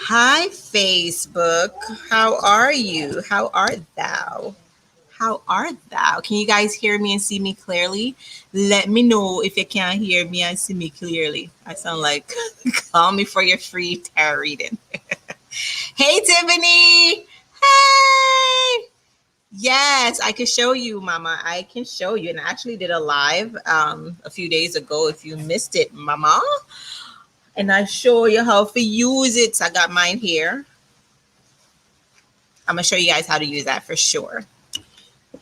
Hi, Facebook. How are you? How art thou? How art thou? Can you guys hear me and see me clearly? Let me know if you can't hear me and see me clearly. I sound like call me for your free tarot reading. Hey, Tiffany. Hey. Yes, I can show you, Mama. I can show you. And I actually did a live a few days ago. If you missed it, Mama. And I show you how to use it. So I got mine here. I'm gonna show you guys how to use that for sure.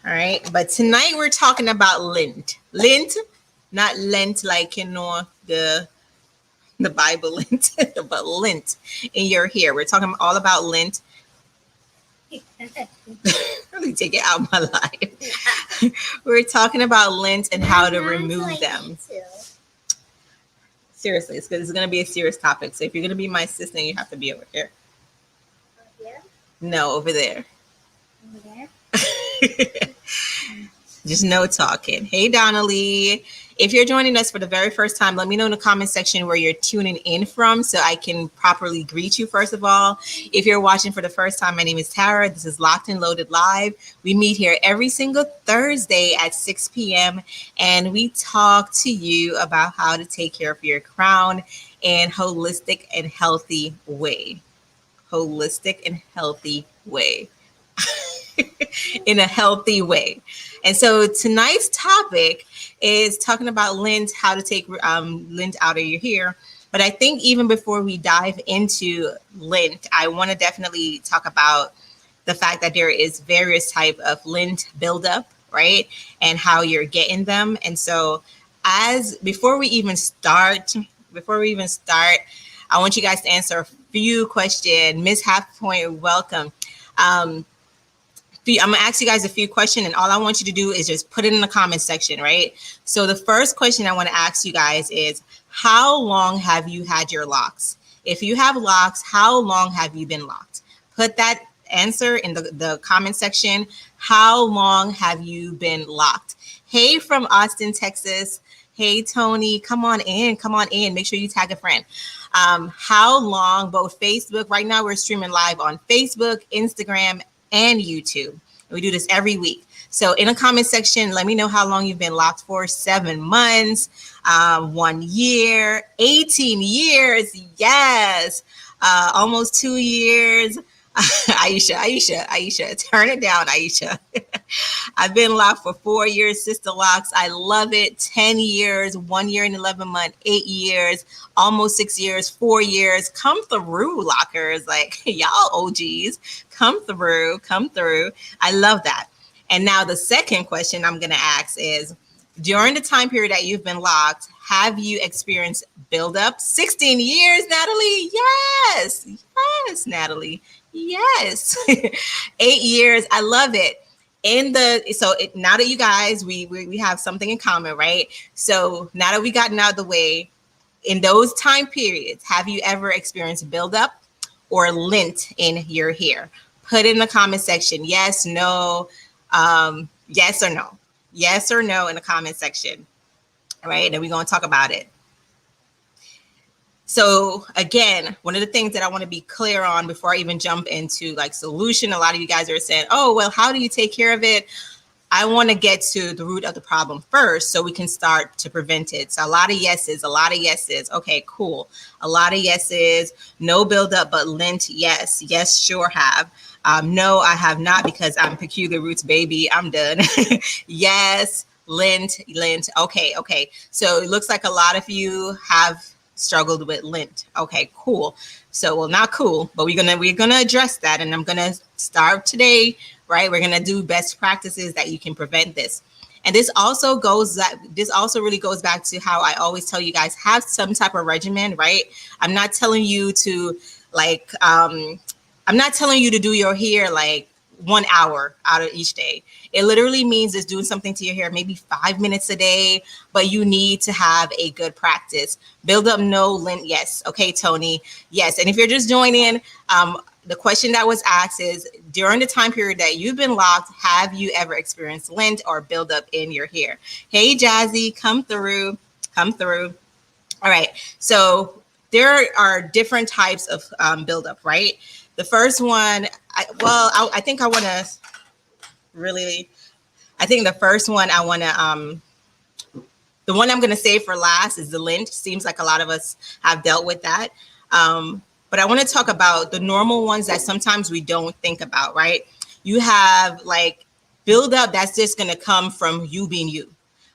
All right, but tonight we're talking about lint. Lint, not lint like the Bible lint, but lint in your hair. We're talking all about lint. Really take it out of my life. We're talking about lint and how to remove them. Seriously, it's going to be a serious topic. So if you're going to be my assistant, you have to be over here. Over here? No, over there. Over there? Just no talking. Hey, Donnelly. If you're joining us for the very first time, let me know in the comment section where you're tuning in from so I can properly greet you, first of all. If you're watching for the first time, my name is Tara. This is Locked and Loaded Live. We meet here every single Thursday at 6 p.m. and we talk to you about how to take care of your crown in holistic and healthy way. Holistic and healthy way. In a healthy way. And so tonight's topic is talking about lint, how to take lint out of your hair. But I think even before we dive into lint, I want to definitely talk about the fact that there is various type of lint buildup, right? And how you're getting them. And so before we even start, I want you guys to answer a few questions. Miss Half Point, welcome. I'm gonna ask you guys a few questions, and all I want you to do is just put it in the comment section, right? So the first question I want to ask you guys is, how long have you had your locks? If you have locks, how long have you been locked? Put that answer in the comment section. How long have you been locked? Hey, from Austin, Texas. Hey, Tony, come on in. Make sure you tag a friend. How long, both Facebook, right now we're streaming live on Facebook, Instagram, and YouTube. We do this every week. So in the comment section, let me know how long you've been locked for. 7 months, 1 year, 18 years. Yes. Almost 2 years. Aisha, turn it down, Aisha. I've been locked for 4 years, Sister Locks. I love it. 10 years, 1 year and 11 months, 8 years, almost 6 years, 4 years. Come through, lockers. Like, y'all OGs, come through. I love that. And now the second question I'm going to ask is, during the time period that you've been locked, have you experienced buildup? 16 years, Natalie? Yes, Natalie. Yes. 8 years. I love it. Now that you guys, we have something in common, right? So now that we gotten out of the way, in those time periods, have you ever experienced buildup or lint in your hair? Put it in the comment section. Yes, no, yes or no. Yes or no in the comment section. All right, and we're going to talk about it. So again, one of the things that I want to be clear on before I even jump into like solution, a lot of you guys are saying, oh, well, how do you take care of it? I want to get to the root of the problem first so we can start to prevent it. So a lot of yeses. Okay, cool. A lot of yeses. No buildup, but lint, yes, sure have. No, I have not, because I'm Peculiar Roots baby. I'm done. Yes, Lint. Okay. So it looks like a lot of you have struggled with Lint. Okay, cool. So, well, not cool, but we're gonna address that, and I'm gonna start today, right? We're gonna do best practices that you can prevent this. And this also really goes back to how I always tell you guys, have some type of regimen, right? I'm not telling you to like I'm not telling you to do your hair like 1 hour out of each day. It literally means it's doing something to your hair, maybe 5 minutes a day, but you need to have a good practice. Build up, no. Lint, yes. Okay, Tony, yes. And if you're just joining, the question that was asked is, during the time period that you've been locked, have you ever experienced lint or buildup in your hair? Hey, Jazzy, come through. All right. So there are different types of buildup, right? The first one, I think the one I'm going to save for last is the lint. Seems like a lot of us have dealt with that. But I want to talk about the normal ones that sometimes we don't think about, right? You have like buildup that's just going to come from you being you.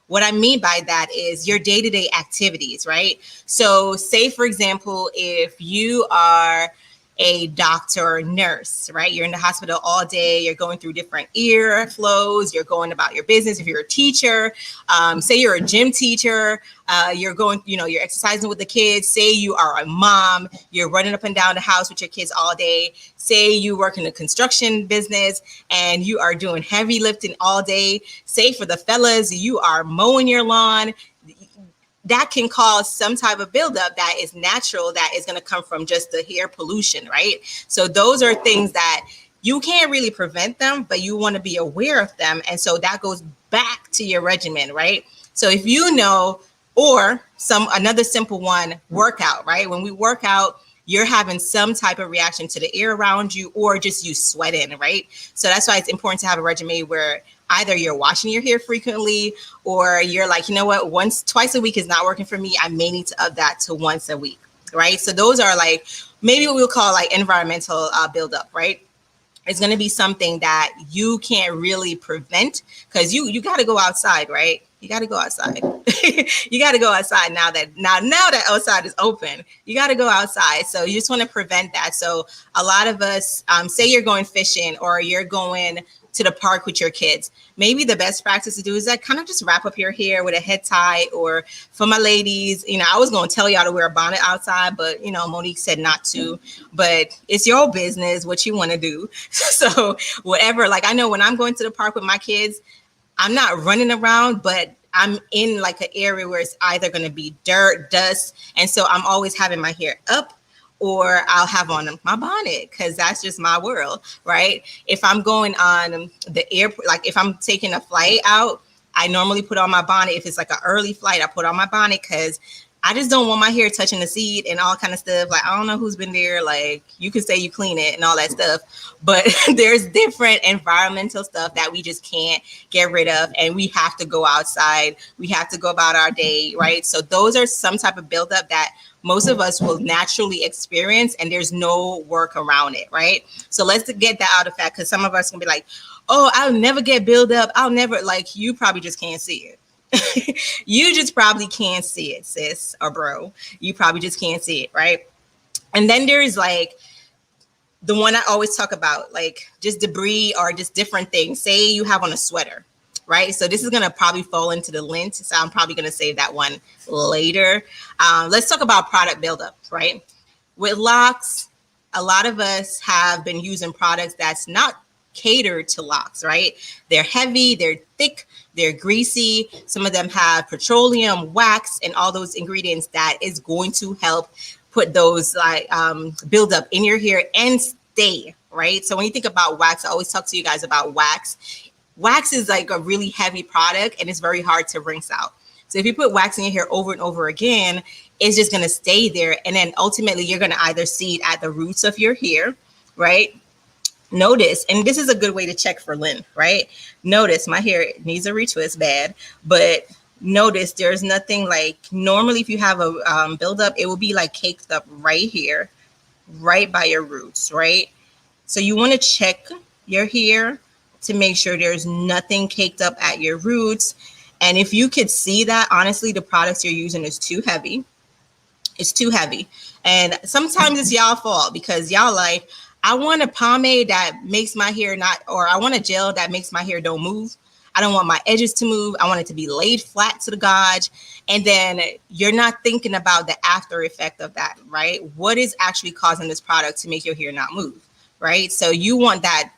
What I mean by that is your day-to-day activities, right? So say, for example, if you are a doctor or nurse, right? You're in the hospital all day, you're going through different ear flows, you're going about your business. If you're a teacher, say you're a gym teacher, you're going, you're exercising with the kids. Say you are a mom, you're running up and down the house with your kids all day. Say you work in the construction business and you are doing heavy lifting all day. Say for the fellas, you are mowing your lawn. That can cause some type of buildup that is natural, that is going to come from just the hair pollution, right? So those are things that you can't really prevent them, but you want to be aware of them. And so that goes back to your regimen, right? So if you know, or another simple one, workout, right? When we work out, you're having some type of reaction to the air around you, or just you sweating, right? So that's why it's important to have a regimen where either you're washing your hair frequently, or you're like, you know what, twice a week is not working for me. I may need to up that to once a week, right? So those are like maybe what we'll call like environmental buildup, right? It's going to be something that you can't really prevent, because you got to go outside, right? You got to go outside. You got to go outside now that outside is open. You got to go outside. So you just want to prevent that. So a lot of us, say you're going fishing or you're going to the park with your kids. Maybe the best practice to do is that kind of just wrap up your hair with a head tie. Or for my ladies, I was going to tell y'all to wear a bonnet outside, but Monique said not to. But it's your business what you want to do. So whatever, like I know when I'm going to the park with my kids, I'm not running around, but I'm in like an area where it's either going to be dirt, dust. And so I'm always having my hair up, or I'll have on my bonnet, because that's just my world, right? If I'm going on the airport, like if I'm taking a flight out, I normally put on my bonnet. If it's like an early flight, I put on my bonnet, because I just don't want my hair touching the seat and all kind of stuff. Like, I don't know who's been there. Like, you could say you clean it and all that stuff, but there's different environmental stuff that we just can't get rid of. And we have to go outside. We have to go about our day, right? So those are some type of buildup that most of us will naturally experience, and there's no work around it, right? So let's get that out of fact, because some of us can be like, oh, I'll never get buildup. I'll never, like, you probably just can't see it. You just probably can't see it, sis or bro. You probably just can't see it, right? And then there's like the one I always talk about, like just debris or just different things. Say you have on a sweater, right? So this is going to probably fall into the lint. So I'm probably going to save that one later. Let's talk about product buildup, right? With Locs, a lot of us have been using products that's not catered to locks, right? They're heavy, they're thick, they're greasy. Some of them have petroleum, wax, and all those ingredients that is going to help put those like build up in your hair and stay, right? So when you think about wax, I always talk to you guys about wax. Wax is like a really heavy product, and it's very hard to rinse out. So if you put wax in your hair over and over again, it's just going to stay there. And then ultimately you're going to either see it at the roots of your hair, right? Notice, and this is a good way to check for lint, right? Notice my hair needs a retwist bad, but notice there's nothing like, normally if you have a buildup, it will be like caked up right here, right by your roots, right? So you want to check your hair to make sure there's nothing caked up at your roots. And if you could see that, honestly, the products you're using is too heavy. It's too heavy. And sometimes it's y'all fault because y'all like, I want a pomade that makes my hair not, or I want a gel that makes my hair don't move. I don't want my edges to move. I want it to be laid flat to the gauge. And then you're not thinking about the after effect of that, right? What is actually causing this product to make your hair not move, right? So you want that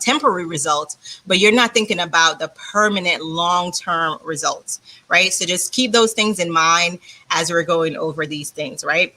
temporary result, but you're not thinking about the permanent long-term results, right? So just keep those things in mind as we're going over these things, right?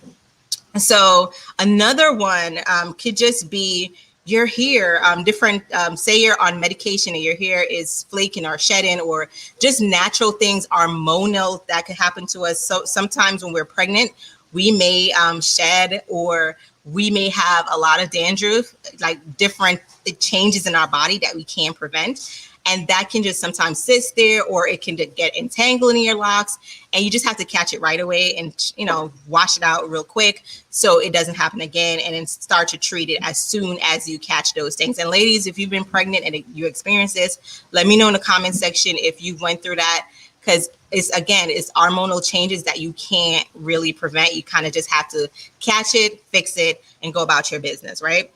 So another one could just be your hair, different, say you're on medication and your hair is flaking or shedding, or just natural things, hormonal that could happen to us. So sometimes when we're pregnant, we may shed, or we may have a lot of dandruff, like different changes in our body that we can't prevent. And that can just sometimes sit there, or it can get entangled in your locks, and you just have to catch it right away and, you know, wash it out real quick so it doesn't happen again, and then start to treat it as soon as you catch those things. And ladies, if you've been pregnant and you experience this, let me know in the comment section if you went through that, because it's hormonal changes that you can't really prevent. You kind of just have to catch it, fix it, and go about your business, right?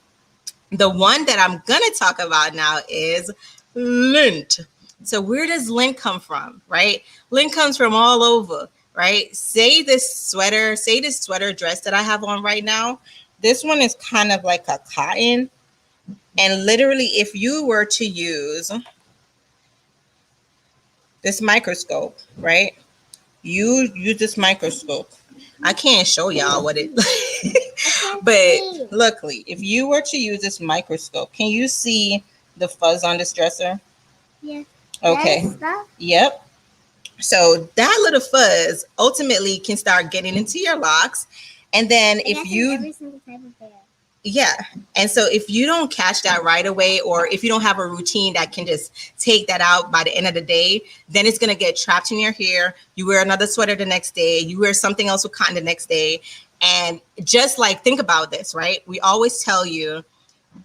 The one that I'm going to talk about now is lint. So where does lint come from, right? Lint comes from all over, right? Say this sweater dress that I have on right now, this one is kind of like a cotton. And literally, if you were to use this microscope, right? You use this microscope. I can't show y'all what it, but luckily, if you were to use this microscope, can you see the fuzz on this dresser? Yeah. Okay. Yep. So that little fuzz ultimately can start getting into your locks. And then if you, every single type of hair. Yeah. And so if you don't catch that right away, or if you don't have a routine that can just take that out by the end of the day, then it's going to get trapped in your hair. You wear another sweater the next day. You wear something else with cotton the next day. And just like, think about this, right? We always tell you,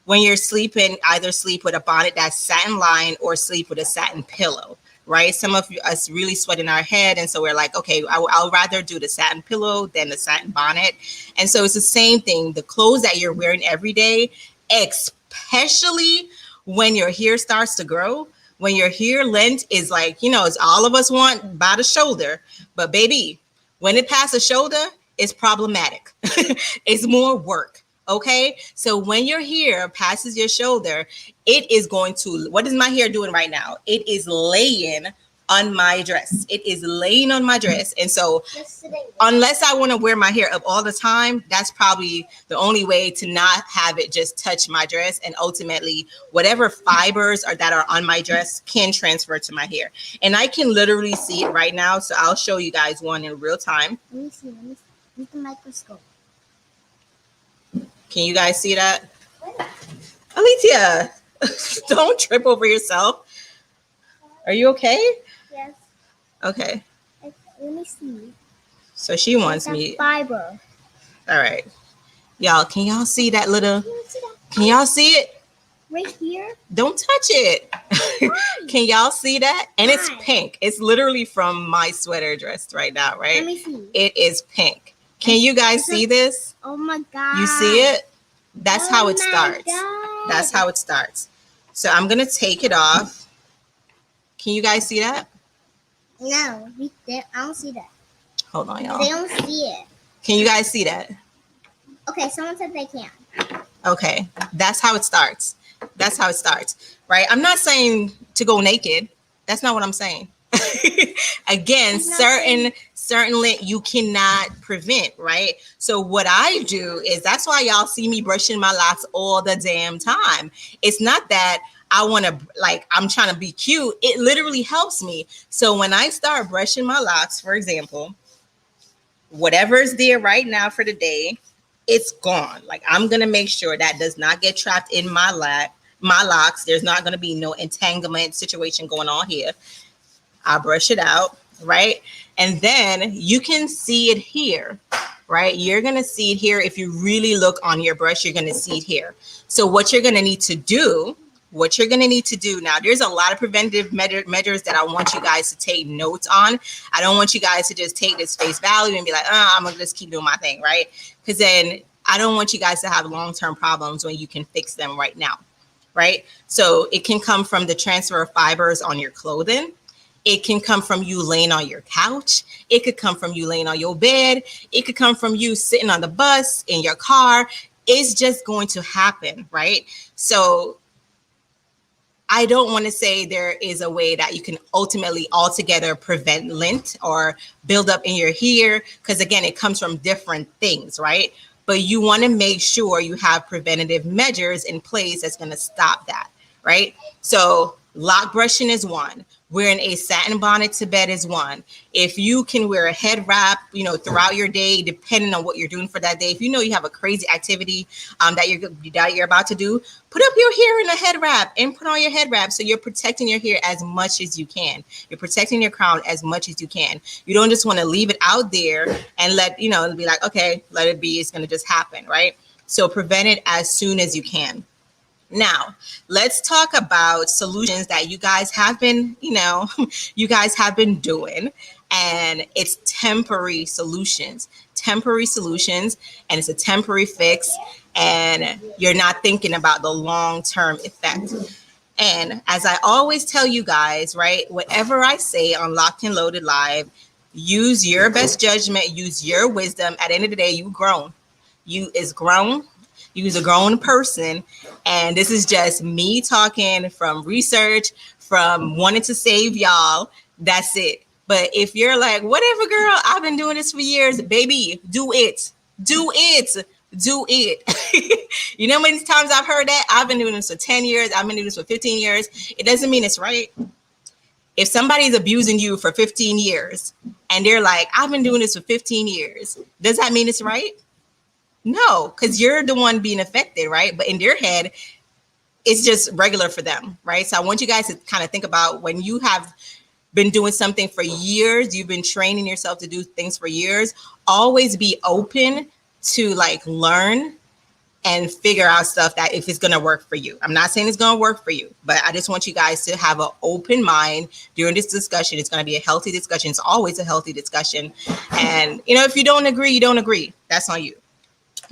when you're sleeping, either sleep with a bonnet that's satin lined or sleep with a satin pillow, right? Some of us really sweat in our head. And so we're like, okay, I'll rather do the satin pillow than the satin bonnet. And so it's the same thing. The clothes that you're wearing every day, especially when your hair starts to grow, when your hair length is like, you know, it's all of us want by the shoulder. But baby, when it passes the shoulder, it's problematic. It's more work. Okay, so when your hair passes your shoulder, it is going to, what is my hair doing right now? It is laying on my dress. It is laying on my dress. And so unless I want to wear my hair up all the time, that's probably the only way to not have it just touch my dress. And ultimately, whatever fibers that are on my dress can transfer to my hair. And I can literally see it right now. So I'll show you guys one in real time. Let me see. Use the microscope. Can you guys see that? Alicia, don't trip over yourself. Are you okay? Yes. Okay. Let me see. So she wants me. Fiber. All right. Y'all, can y'all see that little? Can y'all see it? Right here? Don't touch it. Can y'all see that? And it's pink. It's literally from my sweater dress right now, right? Let me see. It is pink. Can you guys see this? Oh my God. You see it? That's how it starts. God. That's how it starts. So I'm going to take it off. Can you guys see that? No, I don't see that. Hold on, y'all. They don't see it. Can you guys see that? Okay, someone said they can. Okay, that's how it starts. That's how it starts, right? I'm not saying to go naked. That's not what I'm saying. Again, certain you cannot prevent, right? So what I do is, that's why y'all see me brushing my locks all the damn time. It's not that I want to, like, I'm trying to be cute. It literally helps me. So when I start brushing my locks, for example, whatever's there right now for the day, it's gone. Like, I'm going to make sure that does not get trapped in my locks. There's not going to be no entanglement situation going on here. I brush it out, right? And then you can see it here. right? You're going to see it here. If you really look on your brush, you're going to see it here. So what you're going to need to do, now, there's a lot of preventative measures that I want you guys to take notes on. I don't want you guys to just take this face value and be like, I'm going to just keep doing my thing, right? Because then I don't want you guys to have long-term problems when you can fix them right now, right? So it can come from the transfer of fibers on your clothing. It can come from you laying on your couch. It could come from you laying on your bed. It could come from you sitting on the bus, in your car. It's just going to happen, right? So I don't want to say there is a way that you can ultimately altogether prevent lint or build up in your hair, because again, it comes from different things, right? But you want to make sure you have preventative measures in place that's going to stop that, right? So lock brushing is one. Wearing a satin bonnet to bed is one. If you can wear a head wrap, throughout your day, depending on what you're doing for that day. If you know you have a crazy activity that you're about to do, put up your hair in a head wrap and put on your head wrap. So you're protecting your hair as much as you can. You're protecting your crown as much as you can. You don't just want to leave it out there and be like, okay, let it be. It's going to just happen, right? So prevent it as soon as you can. Now, let's talk about solutions that you guys have been doing, and it's temporary solutions, and it's a temporary fix, and you're not thinking about the long-term effect. And as I always tell you guys, right, whatever I say on Locked and Loaded Live, use your best judgment, use your wisdom. At the end of the day, you're grown. You's a grown person, and this is just me talking from research, from wanting to save y'all. That's it. But if you're like, whatever, girl, I've been doing this for years, baby, do it. You know how many times I've heard that? I've been doing this for 10 years. I've been doing this for 15 years. It doesn't mean it's right. If somebody's abusing you for 15 years and they're like, I've been doing this for 15 years, does that mean it's right? No, because you're the one being affected, right? But in their head, it's just regular for them, right? So I want you guys to kind of think about when you have been doing something for years, you've been training yourself to do things for years, always be open to learn and figure out stuff that if it's going to work for you. I'm not saying it's going to work for you, but I just want you guys to have an open mind during this discussion. It's going to be a healthy discussion. It's always a healthy discussion. And, if you don't agree, you don't agree. That's on you.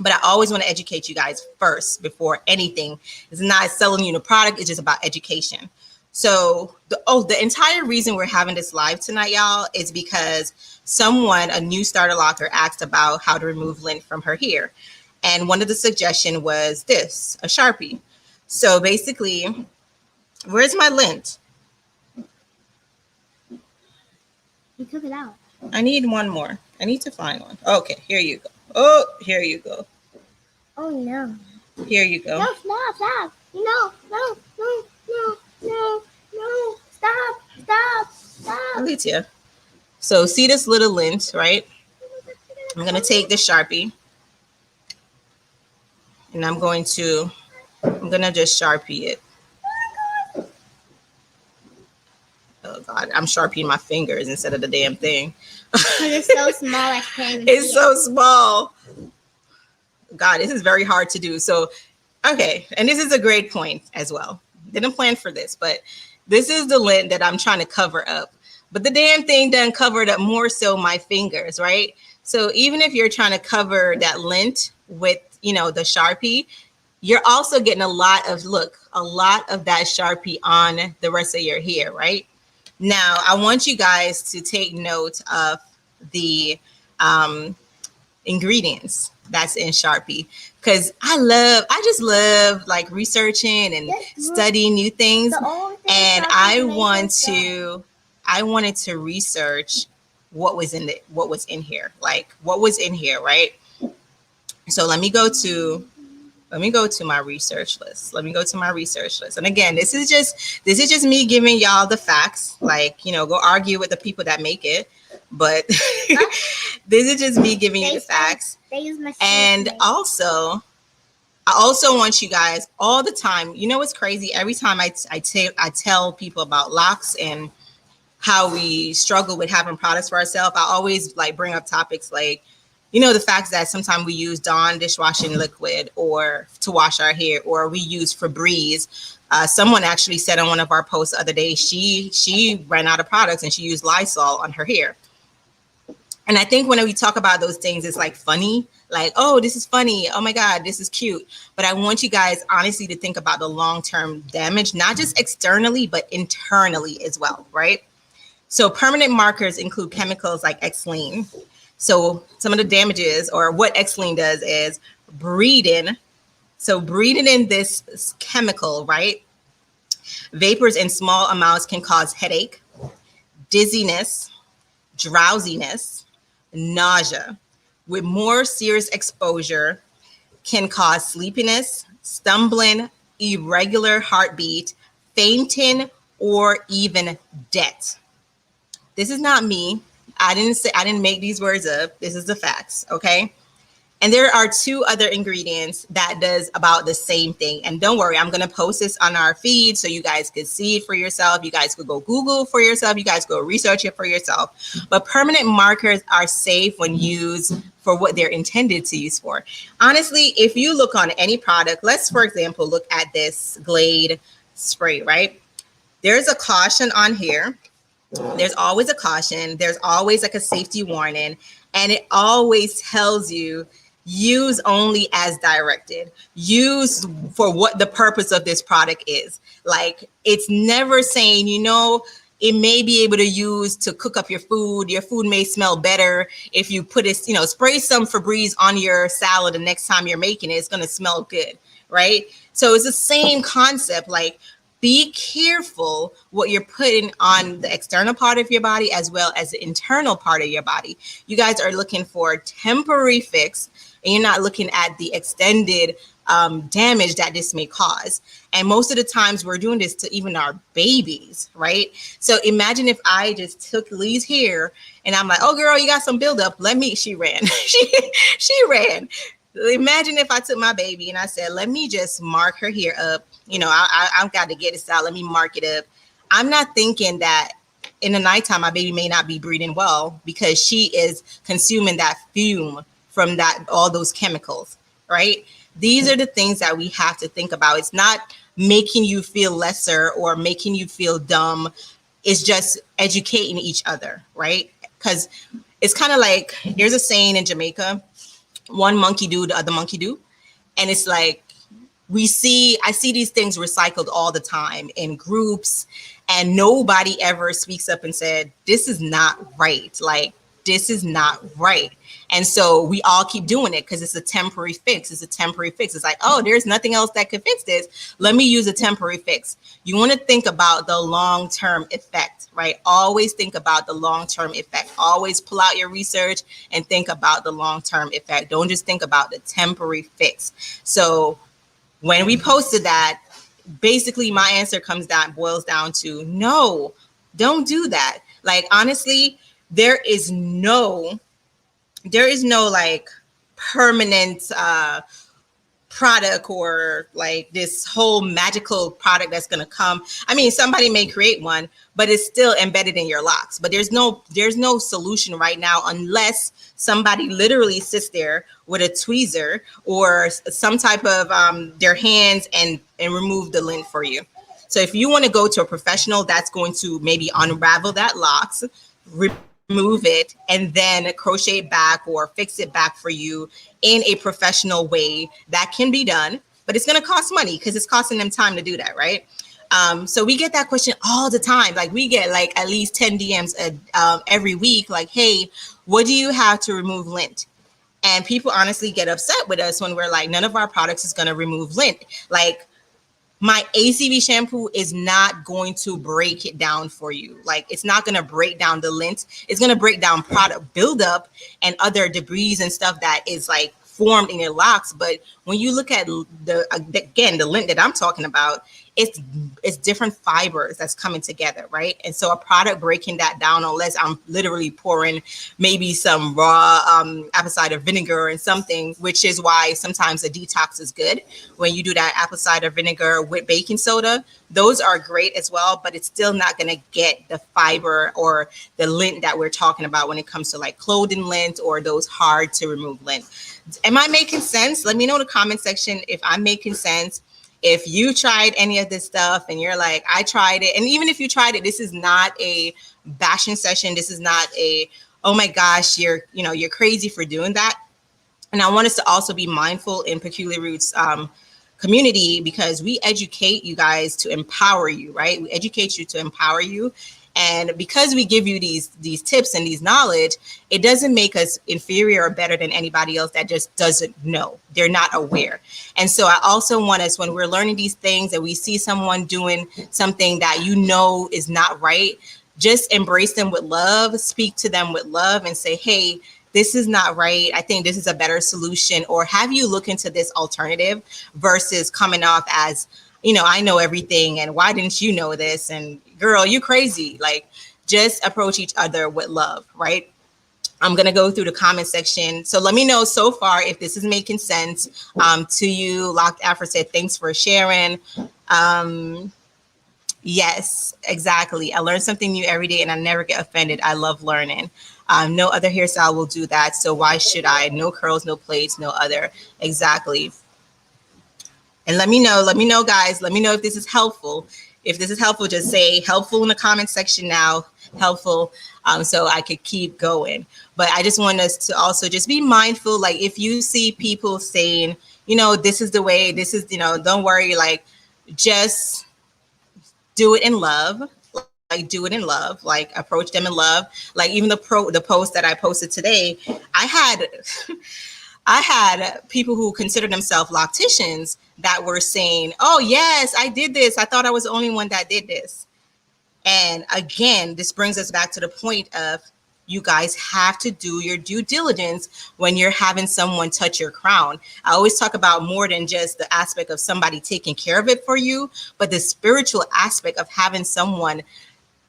But I always want to educate you guys first before anything. It's not selling you the product. It's just about education. So the entire reason we're having this live tonight, y'all, is because a new starter locker, asked about how to remove lint from her hair. And one of the suggestions was this, a Sharpie. So basically, where's my lint? You took it out. I need one more. I need to find one. Okay, here you go. Oh, here you go. Oh, no. Here you go. No, stop. No. Stop. Alicia. So see this little lint, right? I'm going to take the Sharpie. And I'm going to just Sharpie it. Oh, God. I'm Sharpieing my fingers instead of the damn thing. It's so small, I can't even It's see so it. small. God, this is very hard to do. So, okay. And this is a great point as well. Didn't plan for this, but this is the lint that I'm trying to cover up. But the damn thing done covered up more so my fingers, right? So even if you're trying to cover that lint with, the Sharpie, you're also getting a lot of that Sharpie on the rest of your hair, right? Now, I want you guys to take note of the ingredients that's in Sharpie, because I just love researching and studying new things. And I wanted to research what was in here, right? So let me go to my research list. And again, this is just me giving y'all the facts. Go argue with the people that make it. But this is just me giving you the facts. And also, I also want you guys all the time. You know what's crazy? Every time I tell people about Locs and how we struggle with having products for ourselves, I always bring up topics like You know, the fact that sometimes we use Dawn dishwashing liquid or to wash our hair, or we use Febreze. Someone actually said on one of our posts the other day, she ran out of products and she used Lysol on her hair. And I think when we talk about those things, it's like funny, like, oh, this is funny. Oh my God, this is cute. But I want you guys honestly to think about the long-term damage, not just externally, but internally as well, right? So permanent markers include chemicals like Xylene. So some of the damages, or what Xylene does, is breathing. So breathing in this chemical, right? Vapors in small amounts can cause headache, dizziness, drowsiness, nausea. With more serious exposure, can cause sleepiness, stumbling, irregular heartbeat, fainting, or even death. This is not me. I didn't make these words up. This is the facts, okay? And there are 2 other ingredients that does about the same thing. And don't worry, I'm going to post this on our feed so you guys could see it for yourself. You guys could go Google for yourself. You guys go research it for yourself. But permanent markers are safe when used for what they're intended to use for. Honestly, if you look on any product, let's, for example, look at this Glade spray, right? There's a caution on here. There's always a caution. There's always like a safety warning. And it always tells you, use only as directed. Use for what the purpose of this product is. Like, it's never saying, you know, it may be able to use to cook up your food. Your food may smell better if you put it, you know, spray some Febreze on your salad the next time you're making it. It's going to smell good, right? So it's the same concept. Like, be careful what you're putting on the external part of your body as well as the internal part of your body. You guys are looking for a temporary fix, and you're not looking at the extended damage that this may cause. And most of the times we're doing this to even our babies, right? So imagine if I just took Lee's hair and I'm like, oh girl, you got some buildup. She ran. she ran. Imagine if I took my baby and I said, let me just mark her hair up. You know, I've got to get this out. Let me mark it up. I'm not thinking that in the nighttime, my baby may not be breathing well because she is consuming that fume from that, all those chemicals, right? These are the things that we have to think about. It's not making you feel lesser or making you feel dumb. It's just educating each other, right? Because it's kind of like, there's a saying in Jamaica, one monkey do, the other monkey do. And it's like, I see these things recycled all the time in groups, and nobody ever speaks up and said, this is not right. Like, this is not right. And so we all keep doing it because it's a temporary fix. It's a temporary fix. It's like, oh, there's nothing else that could fix this. Let me use a temporary fix. You want to think about the long-term effect, right? Always think about the long-term effect. Always pull out your research and think about the long-term effect. Don't just think about the temporary fix. So when we posted that, basically my answer boils down to, no, don't do that. Like, honestly, there is no like permanent product or like this whole magical product that's going to come. I mean, somebody may create one, but it's still embedded in your locks. But there's no solution right now unless somebody literally sits there with a tweezer or some type of their hands and remove the lint for you. So if you want to go to a professional that's going to maybe unravel that locks, remove it, and then crochet it back or fix it back for you in a professional way, that can be done, but it's going to cost money because it's costing them time to do that, right? So we get that question all the time. Like, we get like at least 10 DMs every week, like, hey, what do you have to remove lint? And people honestly get upset with us when we're like, none of our products is going to remove lint. Like, my ACV shampoo is not going to break it down for you. Like, it's not going to break down the lint. It's going to break down product buildup and other debris and stuff that is like formed in your locks. But when you look at the lint that I'm talking about, it's different fibers that's coming together, right? And so a product breaking that down, unless I'm literally pouring maybe some raw apple cider vinegar and something, which is why sometimes a detox is good. When you do that apple cider vinegar with baking soda, those are great as well, but it's still not going to get the fiber or the lint that we're talking about when it comes to like clothing lint or those hard to remove lint. Am I making sense? Let me know in the comment section if I'm making sense. If you tried any of this stuff and you're like, I tried it. And even if you tried it, this is not a bashing session. This is not a, oh my gosh, you're crazy for doing that. And I want us to also be mindful in Peculiar Roots community, because we educate you guys to empower you, right? We educate you to empower you. And because we give you these tips and these knowledge, it doesn't make us inferior or better than anybody else that just doesn't know. They're not aware. And so I also want us, when we're learning these things and we see someone doing something that is not right, just embrace them with love, speak to them with love and say, hey, this is not right. I think this is a better solution. Or have you look into this alternative versus coming off as, I know everything and why didn't you know this? And girl, you crazy. Like, just approach each other with love, right? I'm going to go through the comment section. So let me know so far if this is making sense to you. Locked Afro said, thanks for sharing. Yes, exactly. I learn something new every day and I never get offended. I love learning. No other hairstyle will do that. So why should I? No curls, no plaits, no other. Exactly. And let me know, guys. Let me know if this is helpful. If this is helpful, just say helpful in the comment section now. Helpful, so I could keep going. But I just want us to also just be mindful. Like, if you see people saying, this is the way, this is, don't worry, like, just do it in love. Like, do it in love. Like, approach them in love. Like, even the post that I posted today, I had people who consider themselves locticians that were saying, oh, yes, I did this. I thought I was the only one that did this. And again, this brings us back to the point of, you guys have to do your due diligence when you're having someone touch your crown. I always talk about more than just the aspect of somebody taking care of it for you, but the spiritual aspect of having someone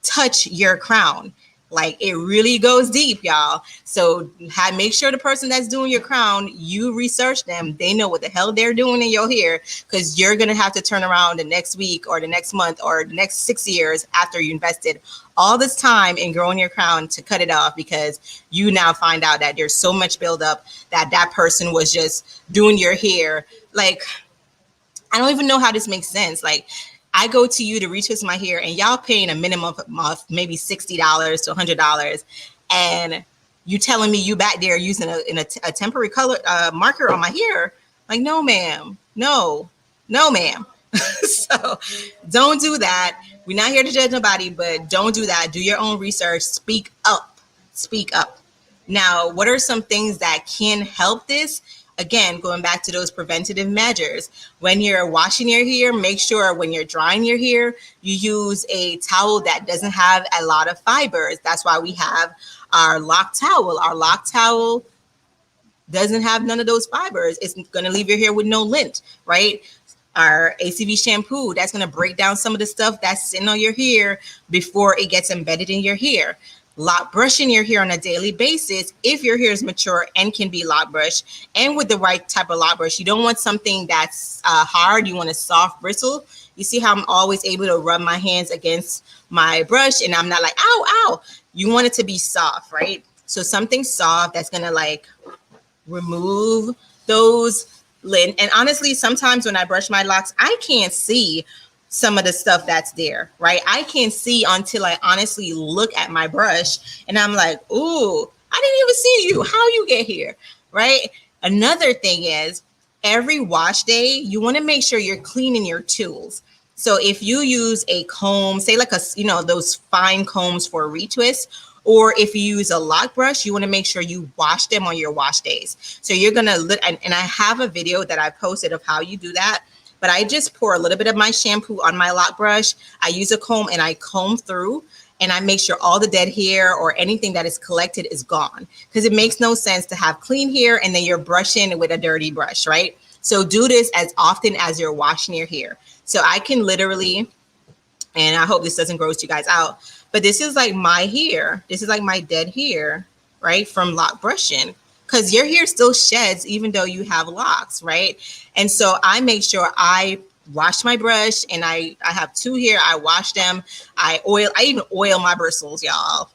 touch your crown. Like, it really goes deep, y'all. So make sure the person that's doing your crown, you research them. They know what the hell they're doing in your hair, because you're going to have to turn around the next week or the next month or the next 6 years after you invested all this time in growing your crown to cut it off, because you now find out that there's so much buildup that person was just doing your hair. Like, I don't even know how this makes sense. Like, I go to you to retwist my hair and y'all paying a minimum of maybe $60 to $100. And you telling me you back there using a temporary color marker on my hair. Like, no, ma'am. No, ma'am. So don't do that. We're not here to judge nobody, but don't do that. Do your own research. Speak up. Speak up. Now, what are some things that can help this? Again, going back to those preventative measures, when you're washing your hair, make sure when you're drying your hair, you use a towel that doesn't have a lot of fibers. That's why we have our lock towel. Our lock towel doesn't have none of those fibers. It's going to leave your hair with no lint, right? Our ACV shampoo, that's going to break down some of the stuff that's sitting on your hair before it gets embedded in your hair. Lock brushing your hair on a daily basis if your hair is mature and can be lock brushed, and with the right type of lock brush. You don't want something that's hard. You want a soft bristle. You see how I'm always able to rub my hands against my brush and I'm not like, ow, ow. You want it to be soft, right? So something soft that's going to like remove those lint. And honestly, sometimes when I brush my locks, I can't see some of the stuff that's there, right? I can't see until I honestly look at my brush and I'm like, ooh, I didn't even see you. How you get here, right? Another thing is, every wash day, you want to make sure you're cleaning your tools. So if you use a comb, say like those fine combs for a retwist, or if you use a lock brush, you want to make sure you wash them on your wash days. So you're going to look, and I have a video that I posted of how you do that. But I just pour a little bit of my shampoo on my lock brush. I use a comb and I comb through and I make sure all the dead hair or anything that is collected is gone, because it makes no sense to have clean hair and then you're brushing with a dirty brush, right? So do this as often as you're washing your hair. So I can literally, and I hope this doesn't gross you guys out, but this is like my hair. This is like my dead hair, right? From lock brushing. Because your hair still sheds even though you have locks, right? And so I make sure I wash my brush, and I have two here. I wash them. I even oil my bristles, y'all.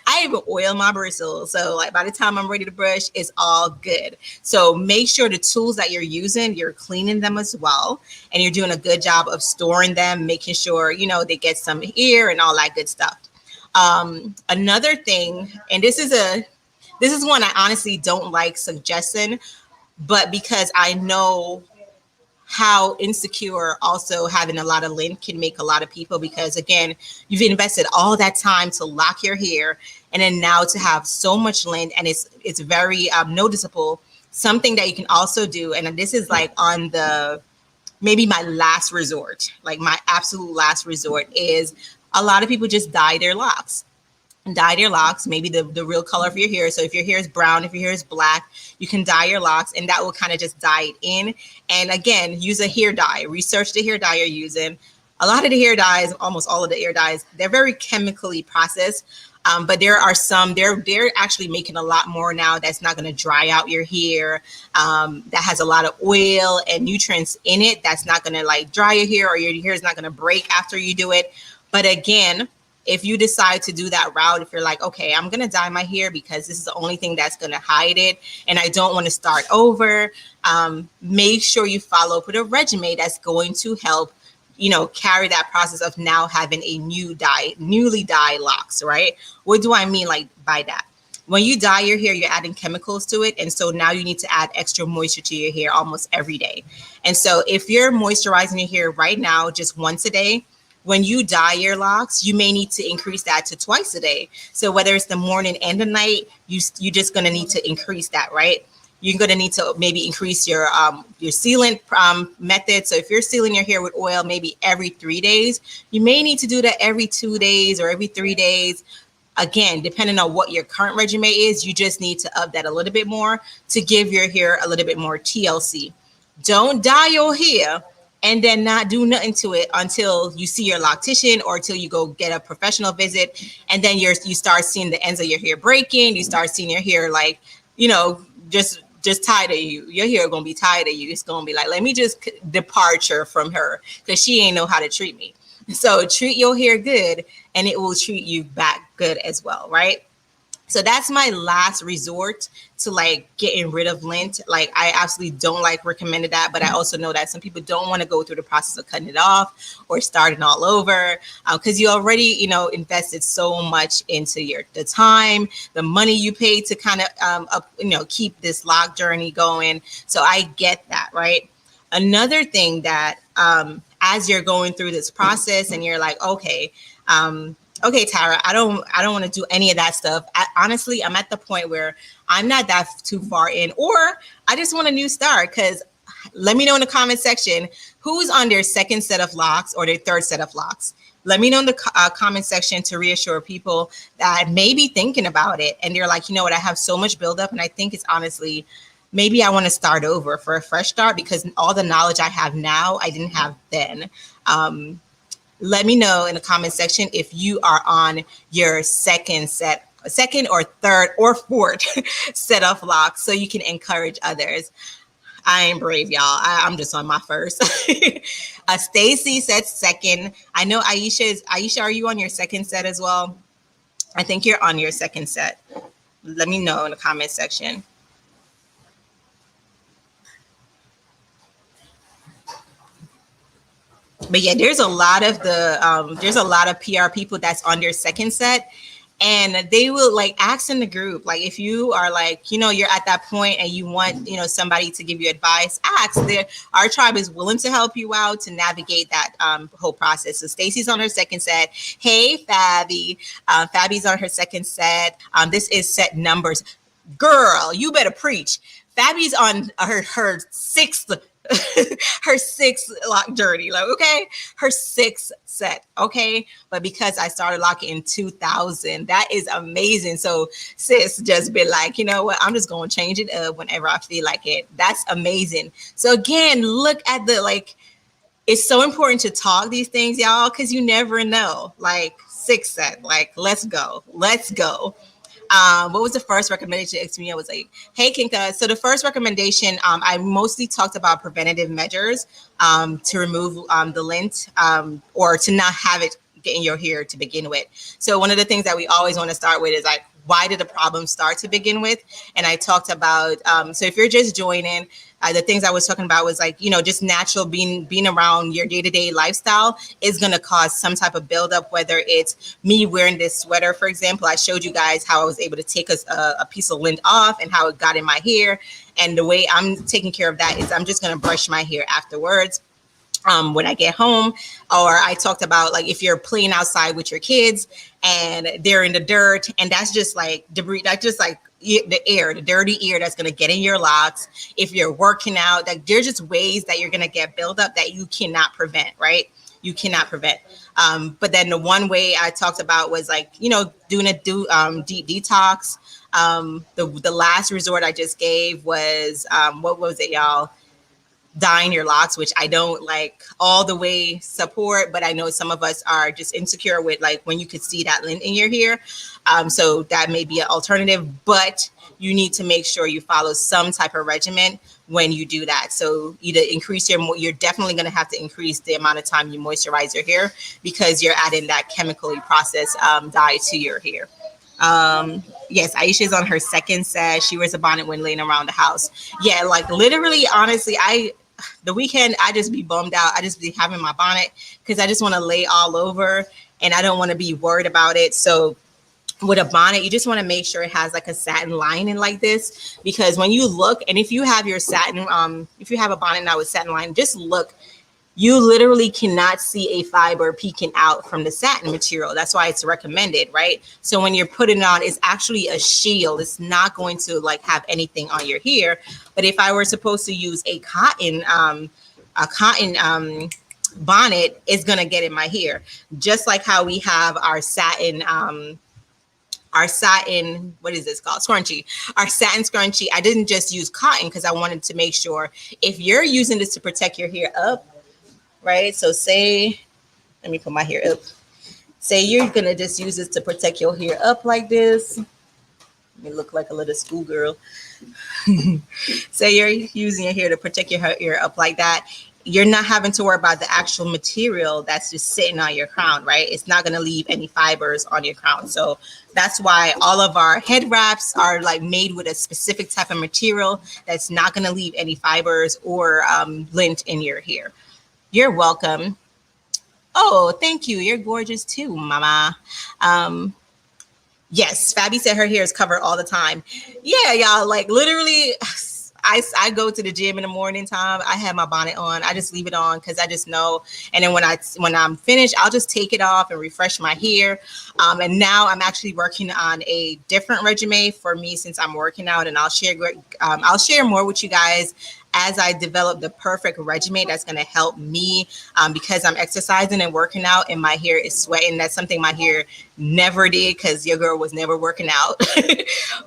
I even oil my bristles. So like by the time I'm ready to brush, it's all good. So make sure the tools that you're using, you're cleaning them as well. And you're doing a good job of storing them, making sure, they get some air and all that good stuff. Another thing, and this is one I honestly don't like suggesting, but because I know how insecure also having a lot of lint can make a lot of people, because again, you've invested all that time to lock your hair, and then now to have so much lint, and it's very noticeable. Something that you can also do, and this is like on the maybe my last resort, like my absolute last resort, is a lot of people just dye their locks. Dye your locks, maybe the real color for your hair. So if your hair is brown, if your hair is black, you can dye your locks, and that will kind of just dye it in. And again, use a hair dye. Research the hair dye you're using. A lot of the hair dyes, almost all of the hair dyes, they're very chemically processed. But there are some, they're actually making a lot more now that's not going to dry out your hair, that has a lot of oil and nutrients in it, that's not going to like dry your hair, or your hair is not going to break after you do it. But again, if you decide to do that route, if you're like, okay, I'm going to dye my hair because this is the only thing that's going to hide it, and I don't want to start over, make sure you follow up with a regimen that's going to help, carry that process of now having a newly dyed locks, right? What do I mean like by that? When you dye your hair, you're adding chemicals to it. And so now you need to add extra moisture to your hair almost every day. And so if you're moisturizing your hair right now, just once a day, when you dye your locks, you may need to increase that to twice a day. So whether it's the morning and the night, you're just going to need to increase that, right? You're going to need to maybe increase your sealant method. So if you're sealing your hair with oil, maybe every 3 days, you may need to do that every 2 days or every 3 days. Again, depending on what your current regimen is, you just need to up that a little bit more to give your hair a little bit more TLC. Don't dye your hair and then not do nothing to it until you see your loctician or until you go get a professional visit. And then you start seeing the ends of your hair breaking. You start seeing your hair like, just tired of you. Your hair gonna be tired of you. It's gonna be like, let me just departure from her because she ain't know how to treat me. So treat your hair good and it will treat you back good as well, right? So that's my last resort to like getting rid of lint. Like I absolutely don't like recommended that, but I also know that some people don't want to go through the process of cutting it off or starting all over because you already, invested so much into the time, the money you paid to kind of, keep this lock journey going. So I get that, right? Another thing that as you're going through this process and you're like, okay, Tara, I don't want to do any of that stuff. Honestly, I'm at the point where I'm not that too far in, or I just want a new start. Because let me know in the comment section who's on their second set of locks or their third set of locks. Let me know in the comment section to reassure people that may be thinking about it and they're like, you know what, I have so much buildup and I think it's honestly, maybe I want to start over for a fresh start because all the knowledge I have now, I didn't have then. Let me know in the comment section if you are on your second or third or fourth set of locks so you can encourage others. I ain't brave, y'all. I'm just on my first. Stacy said second. I know Aisha, are you on your second set as well? I think you're on your second set. Let me know in the comment section. But yeah, there's a lot of PR people that's on their second set, and they will like ask in the group, like if you are like, you're at that point and you want, somebody to give you advice, ask. Our tribe is willing to help you out to navigate that whole process. So Stacy's on her second set. Hey, Fabi. Fabi's on her second set. This is set numbers. Girl, you better preach. Fabi's on her sixth her sixth lock journey, like, okay, her sixth set, okay, but because I started locking in 2000, that is amazing. So sis just be like, you know what, I'm just gonna change it up whenever I feel like it. That's amazing. So again, look at the it's so important to talk these things, y'all, because you never know. Like Six said, like, let's go. Let's go. What was the first recommendation to me? I was like, hey, Kinka. So the first recommendation, I mostly talked about preventative measures to remove the lint or to not have it get in your hair to begin with. So one of the things that we always want to start with is like, why did the problem start to begin with? And I talked about, so if you're just joining, the things I was talking about was like, you know, just natural being around your day-to-day lifestyle is going to cause some type of buildup, whether it's me wearing this sweater, for example. I showed you guys how I was able to take a piece of lint off and how it got in my hair. And the way I'm taking care of that is I'm just going to brush my hair afterwards. When I get home. Or I talked about like if you're playing outside with your kids and they're in the dirt and that's just like debris, that's just like the air, the dirty air that's going to get in your locks. If you're working out, like there's just ways that you're going to get buildup that you cannot prevent, right? You cannot prevent. But then the one way I talked about was like, you know, doing a deep detox. The last resort I just gave was, what was it, y'all? Dyeing your locks, which I don't like all the way support, but I know some of us are just insecure with like when you could see that lint in your hair. So that may be an alternative, but you need to make sure you follow some type of regimen when you do that. So either increase you're definitely going to have to increase the amount of time you moisturize your hair because you're adding that chemically processed dye to your hair. Yes, Aisha's on her second set. She wears a bonnet when laying around the house. Yeah, like literally, honestly, the weekend I just be bummed out. I just be having my bonnet because I just want to lay all over and I don't want to be worried about it. So with a bonnet, you just want to make sure it has like a satin lining like this, because when you look, and if you have your satin, if you have a bonnet now with satin lining, just look. You literally cannot see a fiber peeking out from the satin material. That's why it's recommended, right? So when you're putting it on, it's actually a shield. It's not going to like have anything on your hair. But if I were supposed to use a cotton bonnet, it's gonna get in my hair. Just like how we have our satin, what is this called? Scrunchie. Our satin scrunchie. I didn't just use cotton because I wanted to make sure if you're using this to protect your hair up, right? So say, let me put my hair up. Say you're gonna just use this to protect your hair up like this. Let me look like a little schoolgirl. Say you're using your hair to protect your hair up like that. You're not having to worry about the actual material that's just sitting on your crown, right? It's not gonna leave any fibers on your crown. So that's why all of our head wraps are like made with a specific type of material that's not gonna leave any fibers or lint in your hair. You're welcome. Oh, thank you. You're gorgeous too, mama. Yes, Fabi said her hair is covered all the time. Yeah, y'all, like literally, I go to the gym in the morning time. I have my bonnet on. I just leave it on because I just know. And then when I'm finished, I'll just take it off and refresh my hair. And now I'm actually working on a different regimen for me since I'm working out, and I'll share more with you guys as I develop the perfect regimen that's going to help me because I'm exercising and working out and my hair is sweating. That's something my hair never did because your girl was never working out.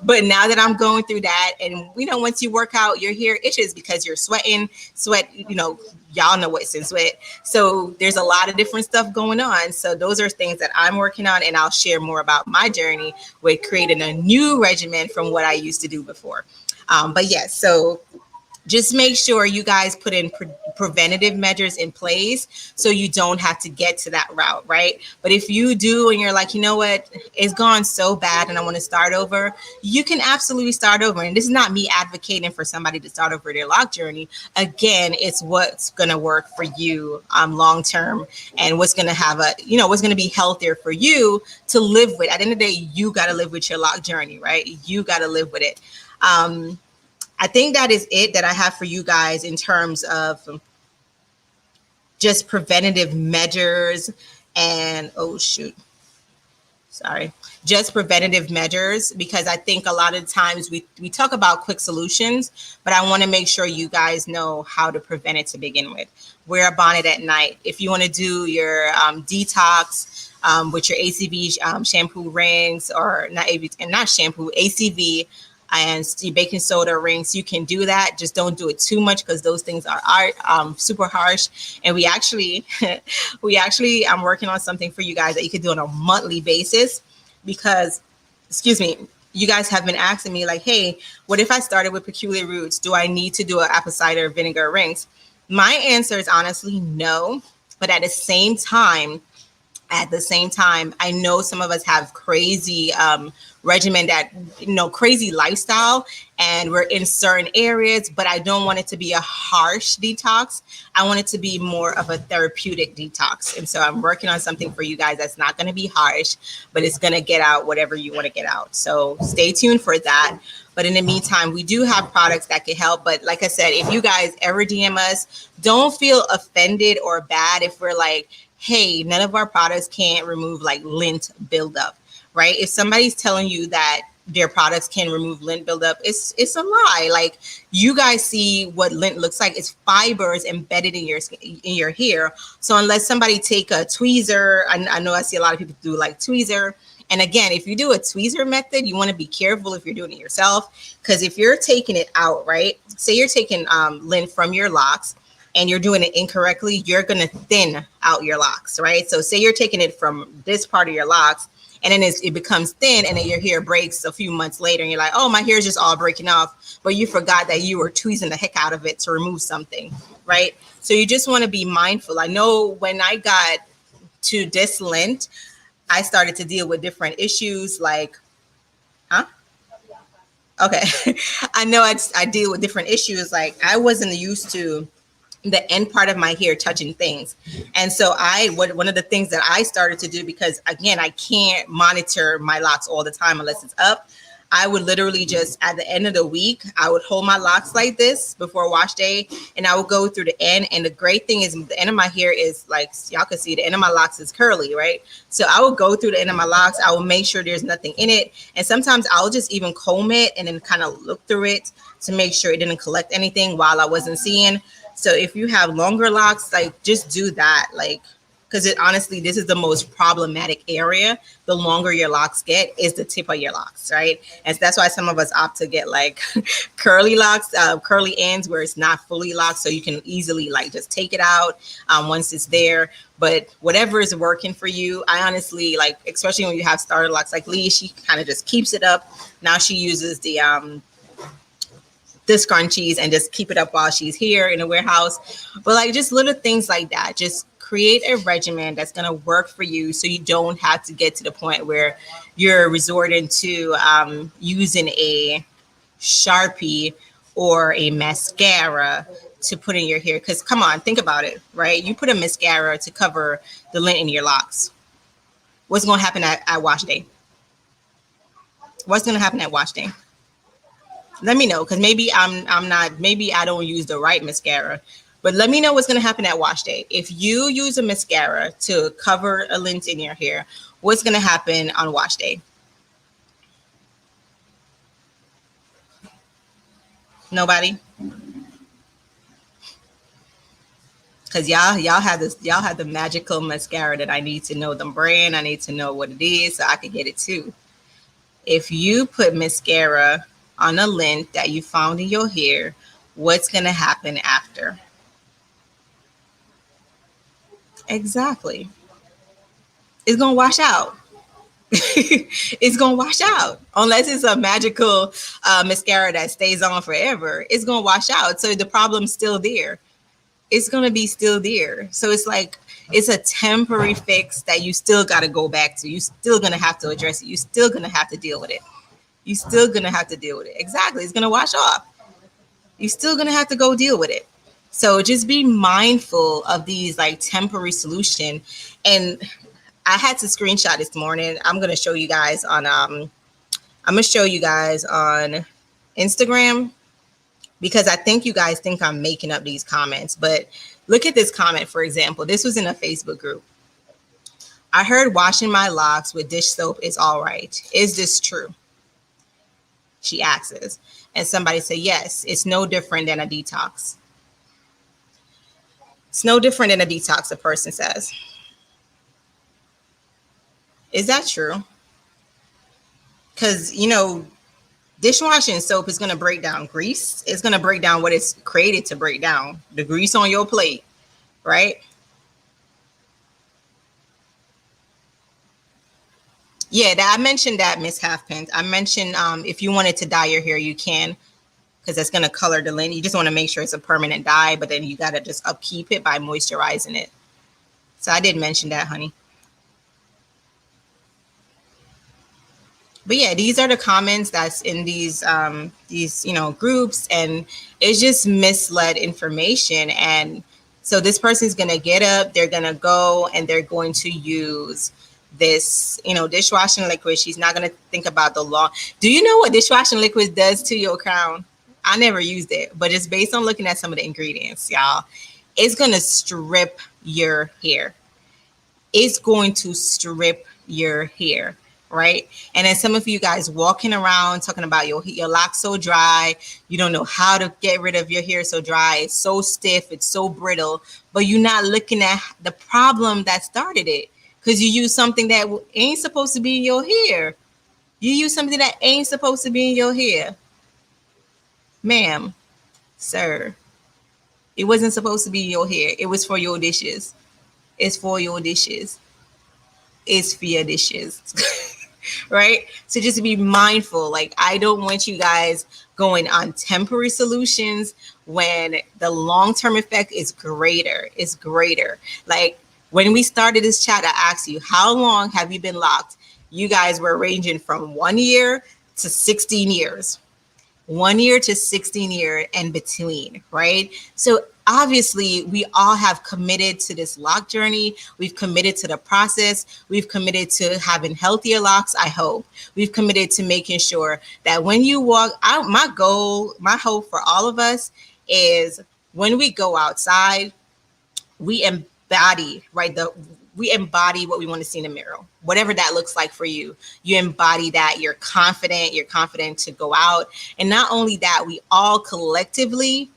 But now that I'm going through that, and you know, once you work out, your hair itches because you're sweating. You know, y'all know what's in sweat. So there's a lot of different stuff going on. So those are things that I'm working on, and I'll share more about my journey with creating a new regimen from what I used to do before. But yes, so just make sure you guys put in preventative measures in place so you don't have to get to that route, right? But if you do and you're like, you know what, it's gone so bad and I want to start over, you can absolutely start over. And this is not me advocating for somebody to start over their lock journey. Again, it's what's going to work for you long term and what's going to have what's going to be healthier for you to live with. At the end of the day, you got to live with your lock journey, right? You got to live with it. I think that is it that I have for you guys in terms of just preventative measures and just preventative measures, because I think a lot of times we talk about quick solutions, but I want to make sure you guys know how to prevent it to begin with. Wear a bonnet at night. If you want to do your detox with your ACV shampoo rings, or not shampoo, ACV and baking soda rings, you can do that. Just don't do it too much because those things are super harsh. And we actually, I'm working on something for you guys that you can do on a monthly basis because, excuse me, you guys have been asking me like, hey, what if I started with peculiar roots? Do I need to do an apple cider vinegar rings? My answer is honestly no. But at the same time, I know some of us have crazy regimen that, crazy lifestyle, and we're in certain areas, but I don't want it to be a harsh detox. I want it to be more of a therapeutic detox. And so I'm working on something for you guys that's not going to be harsh, but it's going to get out whatever you want to get out. So stay tuned for that. But in the meantime, we do have products that can help. But like I said, if you guys ever DM us, don't feel offended or bad if we're like, hey, none of our products can't remove like lint buildup, right? If somebody's telling you that their products can remove lint buildup, it's a lie. Like, you guys see what lint looks like. It's fibers embedded in your hair. So unless somebody take a tweezer, I know I see a lot of people do like tweezer. And again, if you do a tweezer method, you want to be careful if you're doing it yourself, because if you're taking it out, right? Say you're taking lint from your locks, and you're doing it incorrectly, you're going to thin out your locks, right? So say you're taking it from this part of your locks, and then it becomes thin, and then your hair breaks a few months later, and you're like, oh, my hair is just all breaking off, but you forgot that you were tweezing the heck out of it to remove something, right? So you just want to be mindful. I know when I got to this lint, I started to deal with different issues like, okay. I know I deal with different issues. Like, I wasn't used to the end part of my hair touching things. And so one of the things that I started to do, because again, I can't monitor my locks all the time unless it's up, I would literally just, at the end of the week, I would hold my locks like this before wash day, and I would go through the end. And the great thing is the end of my hair is, like, y'all can see the end of my locks is curly, right? So I would go through the end of my locks. I will make sure there's nothing in it. And sometimes I'll just even comb it and then kind of look through it to make sure it didn't collect anything while I wasn't seeing. So if you have longer locks, like, just do that, like, because honestly, this is the most problematic area. The longer your locks get is the tip of your locks, right? And so that's why some of us opt to get like curly locks, curly ends where it's not fully locked, so you can easily like just take it out once it's there. But whatever is working for you, I honestly like, especially when you have starter locks like Lee, she kind of just keeps it up. Now she uses the scrunchies and just keep it up while she's here in the warehouse. But like, just little things like that, just create a regimen that's going to work for you, so you don't have to get to the point where you're resorting to using a sharpie or a mascara to put in your hair. Because come on, think about it, right? You put a mascara to cover the lint in your locks. What's going to happen at wash day? What's going to happen at wash day? Let me know, because maybe I'm not, maybe I don't use the right mascara, but let me know what's going to happen at wash day. If you use a mascara to cover a lint in your hair, what's going to happen on wash day? Nobody? Because y'all have the magical mascara that I need to know the brand. I need to know what it is so I can get it too. If you put mascara on a lint that you found in your hair, what's going to happen after? Exactly. It's going to wash out. It's going to wash out. Unless it's a magical mascara that stays on forever, it's going to wash out. So the problem's still there. It's going to be still there. So it's like, it's a temporary fix that you still got to go back to. You're still going to have to address it. You're still going to have to deal with it. You're still going to have to deal with it. Exactly. It's going to wash off. You're still going to have to go deal with it. So just be mindful of these like temporary solution. And I had to screenshot this morning. I'm going to show you guys on Instagram, because I think you guys think I'm making up these comments. But look at this comment, for example. This was in a Facebook group. I heard washing my locks with dish soap is all right. Is this true? She asks. And somebody said, yes, it's no different than a detox. It's no different than a detox, a person says. Is that true? Because, Dishwashing soap is going to break down grease. It's going to break down what it's created to break down, the grease on your plate, right? Yeah, I mentioned that, Miss Halfpint. I mentioned if you wanted to dye your hair, you can, because that's going to color the lint. You just want to make sure it's a permanent dye, but then you got to just upkeep it by moisturizing it. So I did mention that, honey. But yeah, these are the comments that's in these groups, and it's just misled information. And so this person's gonna get up, they're gonna go, and they're going to use this dishwashing liquid. She's not gonna think about the law. Do you know what dishwashing liquid does to your crown? I never used it, but just based on looking at some of the ingredients, y'all, it's gonna strip your hair. It's going to strip your hair, right? And then some of you guys walking around talking about your locks so dry, you don't know how to get rid of your hair so dry, it's so stiff, it's so brittle, but you're not looking at the problem that started it, because you use something that ain't supposed to be in your hair. You use something that ain't supposed to be in your hair. Ma'am, sir, it wasn't supposed to be in your hair. It was for your dishes. It's for your dishes. It's for your dishes. Right? So just be mindful. Like, I don't want you guys going on temporary solutions when the long-term effect is greater. It's greater. Like, when we started this chat, I asked you, how long have you been locked? You guys were ranging from 1 year to 16 years. 1 year to 16 years and between, right? So obviously we all have committed to this lock journey. We've committed to the process. We've committed to having healthier locks, I hope. We've committed to making sure that when you walk out, my goal, my hope for all of us is when we go outside, we embody, right? We embody what we want to see in the mirror, whatever that looks like for you. You embody that. You're confident to go out. And not only that, we all collectively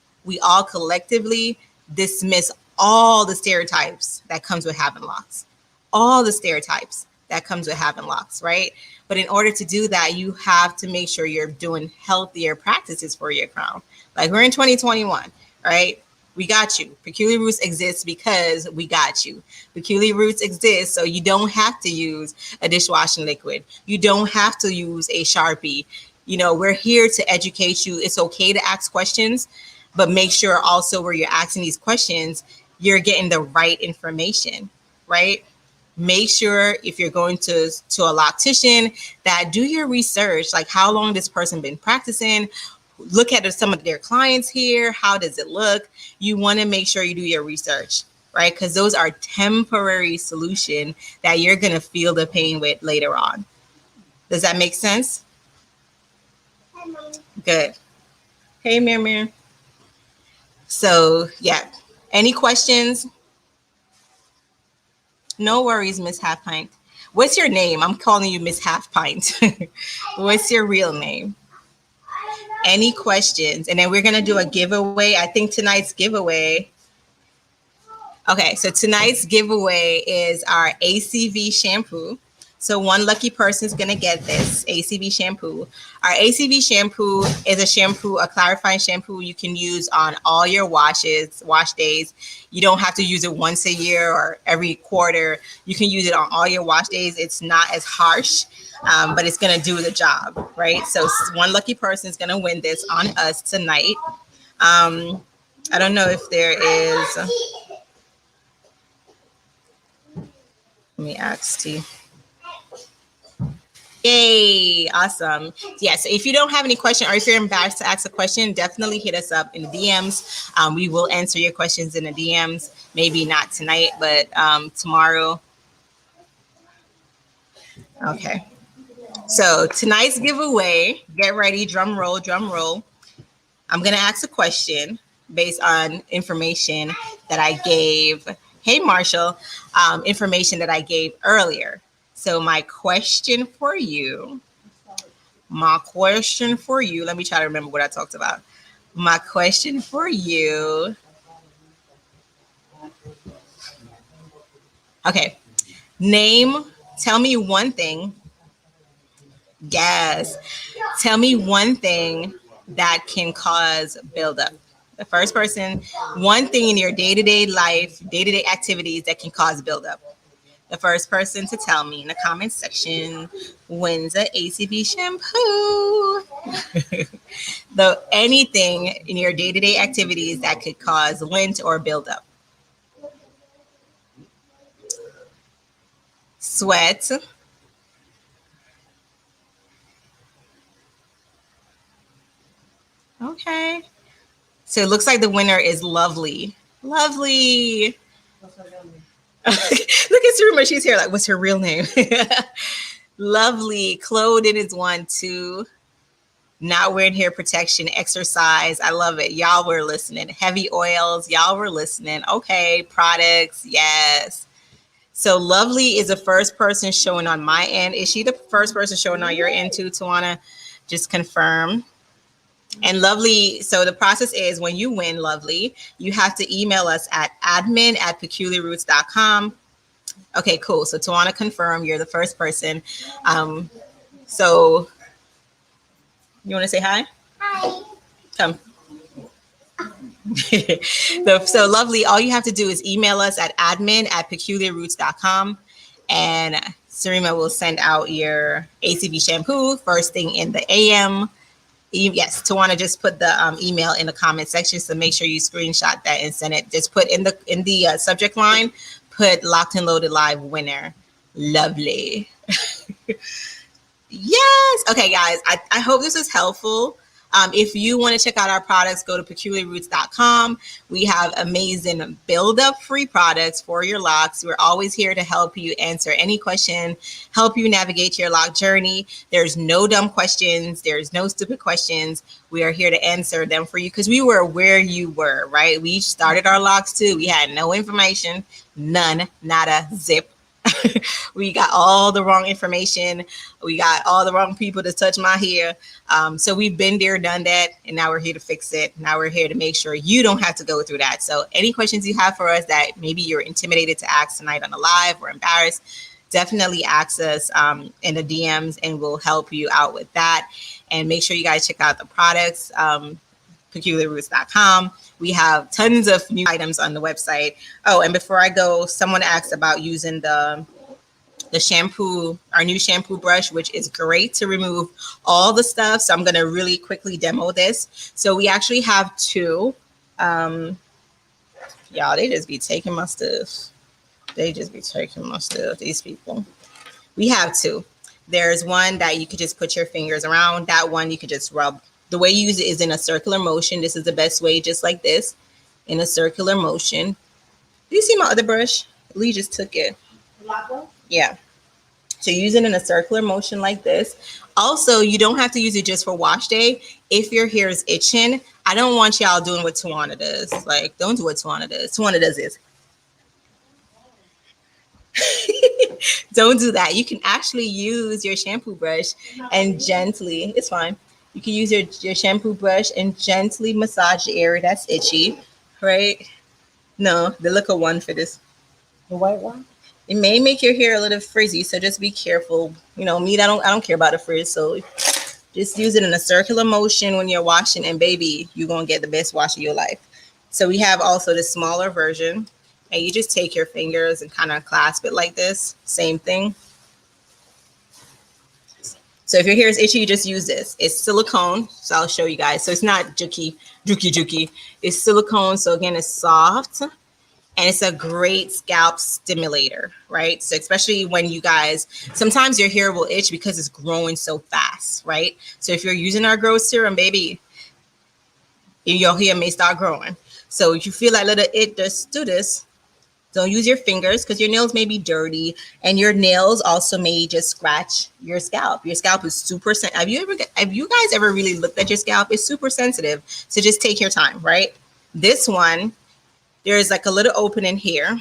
dismiss all the stereotypes that comes with having locks. All the stereotypes that comes with having locks, right? But in order to do that, you have to make sure you're doing healthier practices for your crown. Like, we're in 2021, right? We got you. Peculiar Roots exists because we got you. Peculiar Roots exists so you don't have to use a dishwashing liquid. You don't have to use a Sharpie. We're here to educate you. It's okay to ask questions, but make sure also where you're asking these questions, you're getting the right information, right? Make sure if you're going to a loctician that do your research, like how long this person been practicing, look at some of their clients here. How does it look? You want to make sure you do your research, right? Because those are temporary solution that you're going to feel the pain with later on. Does that make sense? Good. Hey, Mir. So, yeah. Any questions? No worries, Miss Half Pint. What's your name? I'm calling you Miss Half Pint. What's your real name? Any questions? And then we're going to do a giveaway. I think tonight's giveaway. Okay, so tonight's giveaway is our ACV shampoo. So one lucky person is going to get this ACV shampoo. Our ACV shampoo is a shampoo, a clarifying shampoo you can use on all your wash days. You don't have to use it once a year or every quarter. You can use it on all your wash days. It's not as harsh, but it's going to do the job, right? So one lucky person is going to win this on us tonight. I don't know if there is... Let me ask T. Yay, awesome. Yeah, so if you don't have any question or if you're embarrassed to ask a question, definitely hit us up in the DMs. We will answer your questions in the DMs. Maybe not tonight, but tomorrow. Okay. So tonight's giveaway, get ready, drum roll, drum roll. I'm going to ask a question based on information that I gave. Hey, Marshall, information that I gave earlier. So my question for you, let me try to remember what I talked about. My question for you. Okay. Tell me one thing Yes. Tell me one thing that can cause buildup. The first person, one thing in your day-to-day life, day-to-day activities that can cause buildup. The first person to tell me in the comments section wins a ACV shampoo. The anything in your day-to-day activities that could cause lint or buildup. Sweat. Okay. So it looks like the winner is Lovely. Lovely. Look at Saruma. She's here. Like, what's her real name? Lovely. Clothing is one, too. Not wearing hair protection, exercise. I love it. Y'all were listening. Heavy oils. Y'all were listening. Okay. Products. Yes. So Lovely is the first person showing on my end. Is she the first person showing on your end too, Tawana? Just confirm. And Lovely, so the process is when you win, Lovely, you have to email us at admin@peculiarroots.com. Okay, cool. So Tawana, confirm you're the first person. So you want to say hi? Hi. Come. So Lovely, all you have to do is email us at admin@peculiarroots.com, and Sarima will send out your ACV shampoo first thing in the AM. Yes, Tawana just put the email in the comment section, so make sure you screenshot that and send it. Just put in the subject line, put Locked and Loaded Live winner. Lovely. Yes. Okay, guys, I hope this was helpful. If you want to check out our products, go to peculiarroots.com. We have amazing build-up free products for your locks. We're always here to help you answer any question, help you navigate your lock journey. There's no dumb questions. There's no stupid questions. We are here to answer them for you because we were where you were, right? We started our locks too. We had no information, none, nada, zip. We got all the wrong information. We got all the wrong people to touch my hair. So we've been there, done that, and now we're here to fix it. Now we're here to make sure you don't have to go through that. So any questions you have for us that maybe you're intimidated to ask tonight on the live or embarrassed, definitely ask us in the DMs and we'll help you out with that. And make sure you guys check out the products, peculiarroots.com. We have tons of new items on the website. Oh, and before I go, someone asked about using the shampoo, our new shampoo brush, which is great to remove all the stuff. So I'm going to really quickly demo this. So we actually have two. Y'all, they just be taking my stuff. They just be taking my stuff, these people. We have two. There's one that you could just put your fingers around. That one you could just rub. The way you use it is in a circular motion. This is the best way, just like this, in a circular motion. Do you see my other brush? Lee just took it. Yeah. So use it in a circular motion like this. Also, you don't have to use it just for wash day. If your hair is itching, I don't want y'all doing what Tawana does. Like, don't do what Tawana does. Tawana does this. Don't do that. You can actually use your shampoo brush and gently, it's fine. You can use your shampoo brush and gently massage the area that's itchy, right? No, the liquor one for this. The white one? It may make your hair a little frizzy, so just be careful. You know, me, I don't care about the frizz, so just use it in a circular motion when you're washing, and baby, you're gonna get the best wash of your life. So we have also the smaller version, and you just take your fingers and kind of clasp it like this. Same thing. So if your hair is itchy, you just use this. It's silicone, so I'll show you guys. So it's not juky. It's silicone, so again, it's soft, and it's a great scalp stimulator, right? So especially when you guys, sometimes your hair will itch because it's growing so fast, right? So if you're using our growth serum, baby, your hair may start growing. So if you feel like little it, just do this. Don't use your fingers because your nails may be dirty, and your nails also may just scratch your scalp. Your scalp is super sensitive. Have you guys ever really looked at your scalp? It's super sensitive. So just take your time, right? This one, there's like a little opening here.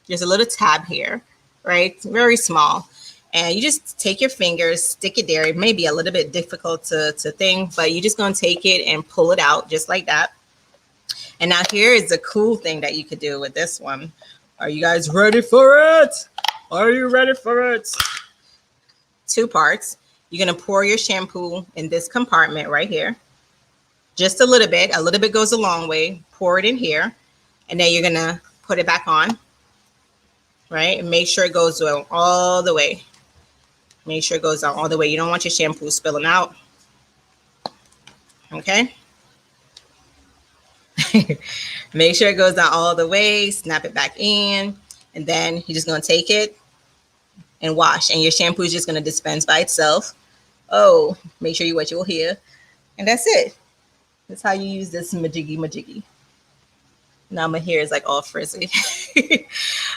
There's a little tab here, right? Very small. And you just take your fingers, stick it there. It may be a little bit difficult to think, but you're just going to take it and pull it out just like that. And now here is the cool thing that you could do with this one. Are you guys ready for it? Are you ready for it? Two parts. You're going to pour your shampoo in this compartment right here. Just a little bit. A little bit goes a long way. Pour it in here. And then you're going to put it back on. Right? And make sure it goes all the way. Make sure it goes down all the way. You don't want your shampoo spilling out. Okay? Make sure it goes down all the way. Snap it back in. And then you're just going to take it and wash. And your shampoo is just going to dispense by itself. Oh, make sure you wet your hair. And that's it. That's how you use this majiggy. Now my hair is like all frizzy.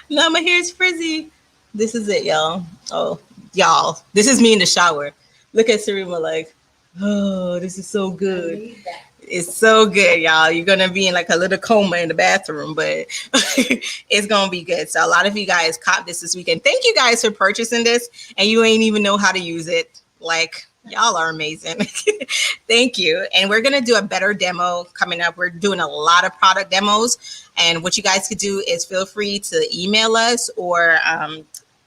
Now my hair is frizzy. This is it, y'all. Oh, y'all. This is me in the shower. Look at Sarima like, oh, this is so good. It's so good, y'all. You're going to be in like a little coma in the bathroom, but it's going to be good. So a lot of you guys caught this weekend. Thank you guys for purchasing this, and you ain't even know how to use it. Like, y'all are amazing. Thank you. And we're going to do a better demo coming up. We're doing a lot of product demos. And what you guys could do is feel free to email us or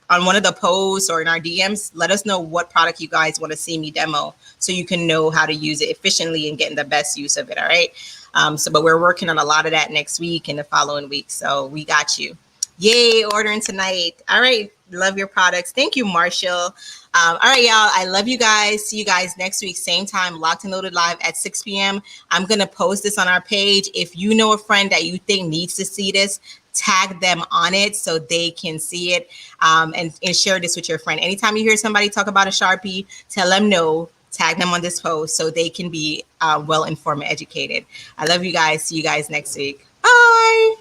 on one of the posts or in our DMs, let us know what product you guys want to see me demo so you can know how to use it efficiently and getting the best use of it. All right. But we're working on a lot of that next week and the following week. So we got you. Yay, ordering tonight. All right. Love your products. Thank you, Marshall. All right, y'all. I love you guys. See you guys next week, same time, Locked and Loaded live at 6 p.m. I'm going to post this on our page. If you know a friend that you think needs to see this, tag them on it so they can see it, and share this with your friend. Anytime you hear somebody talk about a Sharpie, tell them no, tag them on this post so they can be well informed and educated. I love you guys. See you guys next week. Bye.